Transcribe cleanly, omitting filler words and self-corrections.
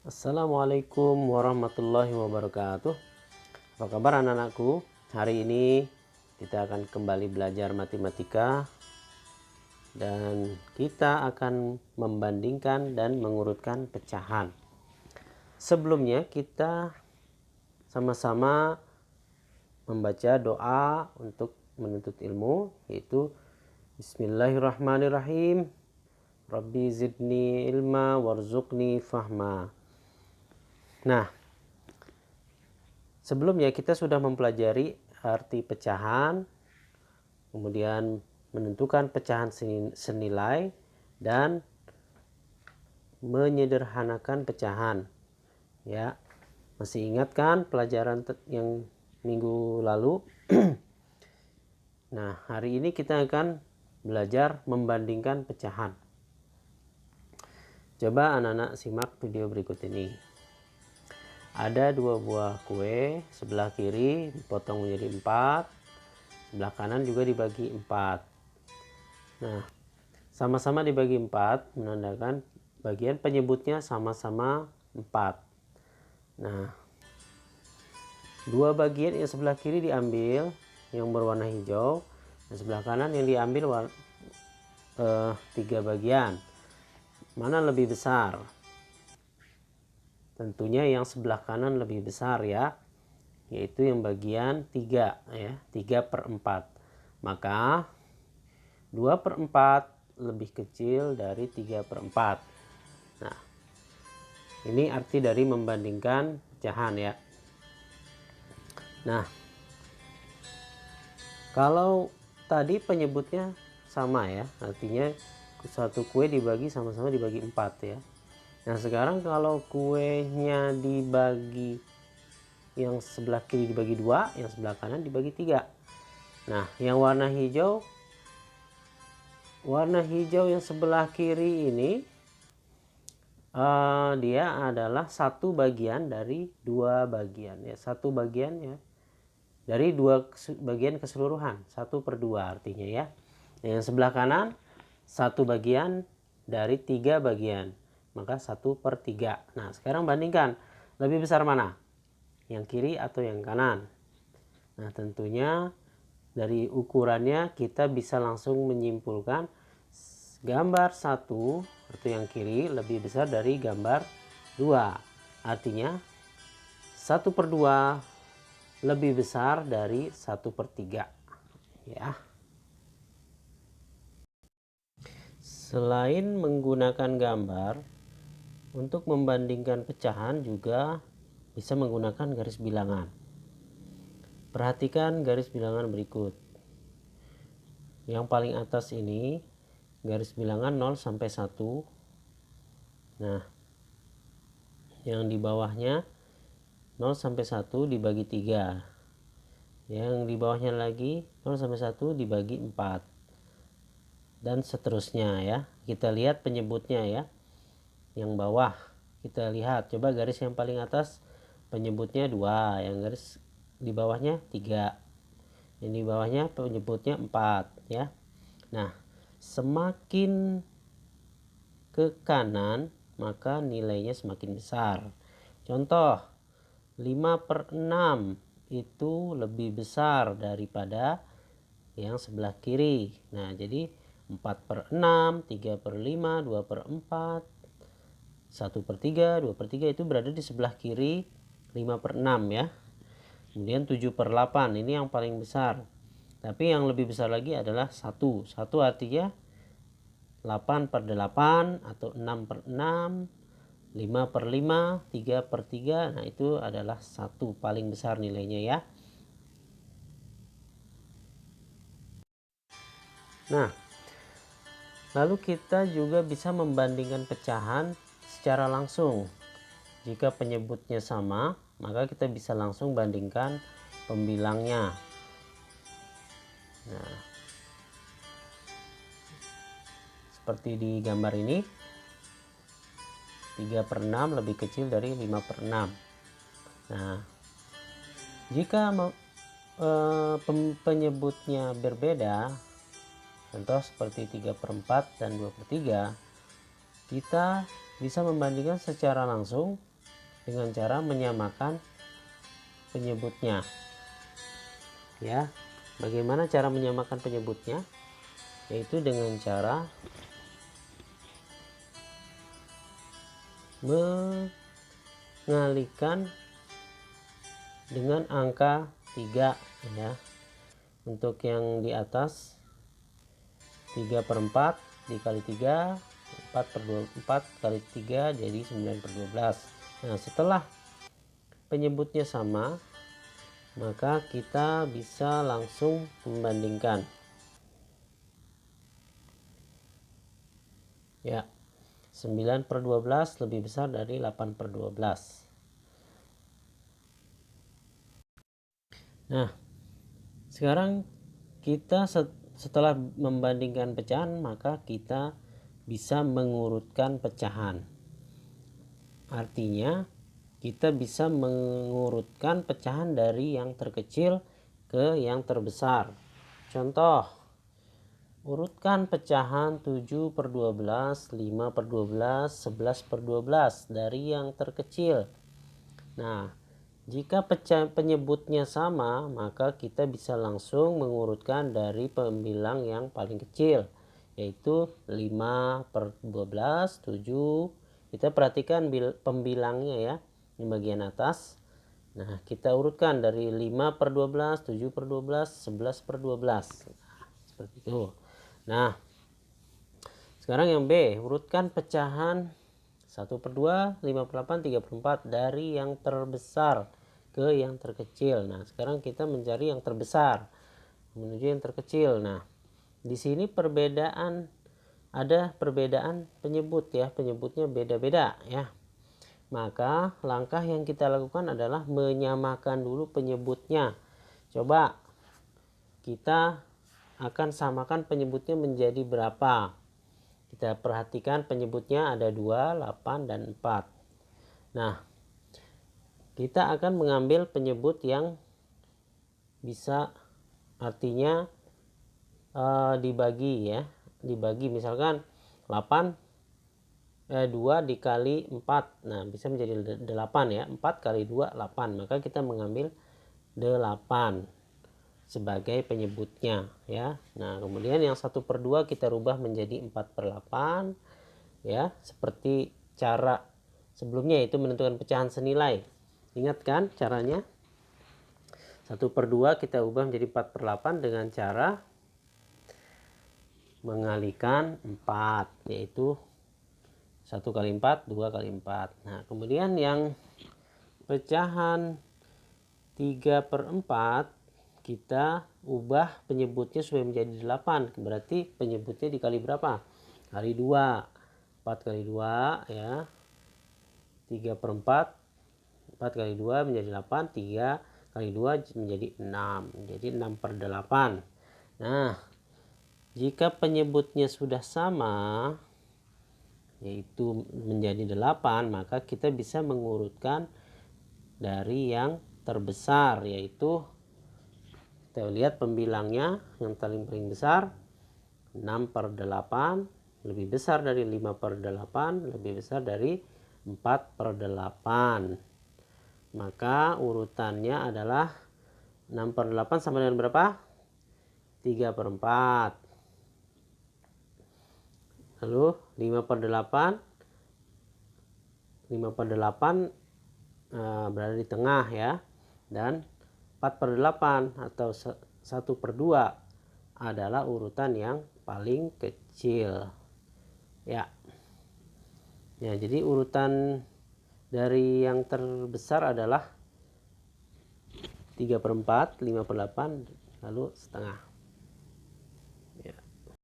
Assalamualaikum warahmatullahi wabarakatuh. Apa kabar anak-anakku? Hari ini kita akan kembali belajar matematika dan kita akan membandingkan dan mengurutkan pecahan. Sebelumnya kita sama-sama membaca doa untuk menuntut ilmu, yaitu Bismillahirrahmanirrahim. Rabbi zidni ilma warzuqni fahma. Nah, sebelumnya kita sudah mempelajari arti pecahan, kemudian menentukan pecahan senilai dan menyederhanakan pecahan. Ya, masih ingat kan pelajaran yang minggu lalu? Nah, hari ini kita akan belajar membandingkan pecahan. Coba anak-anak simak video berikut ini. Ada dua buah kue, sebelah kiri dipotong menjadi 4, sebelah kanan juga dibagi 4. Nah, sama-sama dibagi 4 menandakan bagian penyebutnya sama-sama 4. Nah, dua bagian yang sebelah kiri diambil yang berwarna hijau, dan sebelah kanan yang diambil 3 bagian. Mana lebih besar? Tentunya yang sebelah kanan lebih besar ya, yaitu yang bagian 3 ya, 3/4. Maka 2/4 lebih kecil dari 3/4. Nah, ini arti dari membandingkan pecahan ya. Nah, kalau tadi penyebutnya sama ya, artinya satu kue dibagi sama-sama dibagi 4 ya. Nah, sekarang kalau kuenya dibagi, yang sebelah kiri dibagi 2, yang sebelah kanan dibagi 3. Nah, yang warna hijau yang sebelah kiri ini dia adalah satu bagian dari 2 bagian ya, satu bagian ya dari 2 bagian keseluruhan, 1/2 artinya ya. Yang sebelah kanan satu bagian dari 3 bagian, maka 1/3. Nah, sekarang bandingkan, lebih besar mana? Yang kiri atau yang kanan? Nah, tentunya dari ukurannya kita bisa langsung menyimpulkan gambar 1 atau yang kiri lebih besar dari gambar 2. Artinya 1/2 lebih besar dari 1/3 ya. Selain menggunakan gambar, untuk membandingkan pecahan juga bisa menggunakan garis bilangan. Perhatikan garis bilangan berikut. Yang paling atas ini garis bilangan 0 sampai 1. Nah, yang di bawahnya 0 sampai 1 dibagi 3. Yang di bawahnya lagi 0 sampai 1 dibagi 4. Dan seterusnya ya. Kita lihat penyebutnya ya. Yang bawah kita lihat, coba garis yang paling atas penyebutnya 2, yang garis di bawahnya 3, yang di bawahnya penyebutnya 4 ya. Nah, semakin ke kanan maka nilainya semakin besar. Contoh 5/6 itu lebih besar daripada yang sebelah kiri. Nah, jadi 4/6, 3/5, 2/4, 1/3, 2/3 itu berada di sebelah kiri 5/6 ya. Kemudian 7/8 ini yang paling besar. Tapi yang lebih besar lagi adalah 1. 1 artinya 8/8 atau 6/6, 5/5, 3/3. Nah, itu adalah 1 paling besar nilainya ya. Nah, lalu kita juga bisa membandingkan pecahan secara langsung. Jika penyebutnya sama, maka kita bisa langsung bandingkan pembilangnya. Nah, seperti di gambar ini, 3/6 lebih kecil dari 5/6. Nah, jika penyebutnya berbeda, contoh seperti 3/4 dan 2/3, kita bisa membandingkan secara langsung dengan cara menyamakan penyebutnya. Ya, bagaimana cara menyamakan penyebutnya? Yaitu dengan cara mengalikan dengan angka 3 ya. Untuk yang di atas 3/4 dikali 3, 4 kali 3 jadi 9/12. Nah, setelah penyebutnya sama, maka kita bisa langsung membandingkan. Ya, 9/12 lebih besar dari 8/12. Nah, sekarang kita setelah membandingkan pecahan, maka kita bisa mengurutkan pecahan. Artinya, kita bisa mengurutkan pecahan dari yang terkecil ke yang terbesar. Contoh, urutkan pecahan 7/12, 5/12, 11/12 dari yang terkecil. Nah, jika penyebutnya sama, maka kita bisa langsung mengurutkan dari pembilang yang paling kecil, yaitu 5/12, 7. Kita perhatikan pembilangnya ya, di bagian atas. Nah, kita urutkan dari 5/12, 7/12, 11/12. Seperti itu. Nah, sekarang yang B, urutkan pecahan 1/2, 5/8, 3/4 dari yang terbesar ke yang terkecil. Nah, sekarang kita mencari yang terbesar menuju yang terkecil. Nah, di sini ada perbedaan penyebut ya, penyebutnya beda-beda ya. Maka langkah yang kita lakukan adalah menyamakan dulu penyebutnya. Coba kita akan samakan penyebutnya menjadi berapa. Kita perhatikan penyebutnya ada 2, 8, dan 4. Nah, kita akan mengambil penyebut yang bisa artinya dibagi ya. Dibagi misalkan 2 dikali 4. Nah, bisa menjadi 8 ya. 4 kali 2, 8. Maka kita mengambil 8 sebagai penyebutnya ya. Nah, kemudian yang 1/2 kita rubah menjadi 4/8 ya, seperti cara sebelumnya, yaitu menentukan pecahan senilai. Ingat kan caranya? 1/2 kita ubah menjadi 4/8 dengan cara mengalikan 4, yaitu 1 kali 4, 2 kali 4. Nah, kemudian yang pecahan 3/4 kita ubah penyebutnya supaya menjadi 8. Berarti penyebutnya dikali berapa? Kali 2. 4 kali 2 ya. 3/4. 4 kali 2 menjadi 8. 3 kali 2 menjadi 6. Jadi 6/8. Nah, jika penyebutnya sudah sama, yaitu menjadi 8, maka kita bisa mengurutkan dari yang terbesar, yaitu kita lihat pembilangnya yang paling besar 6/8, lebih besar dari 5/8, lebih besar dari 4/8. Maka urutannya adalah 6/8 sama dengan berapa? 3/4. Lalu 5/8 berada di tengah ya. Dan 4/8 atau 1/2 adalah urutan yang paling kecil ya. Ya, jadi urutan dari yang terbesar adalah 3/4, 5/8, lalu setengah.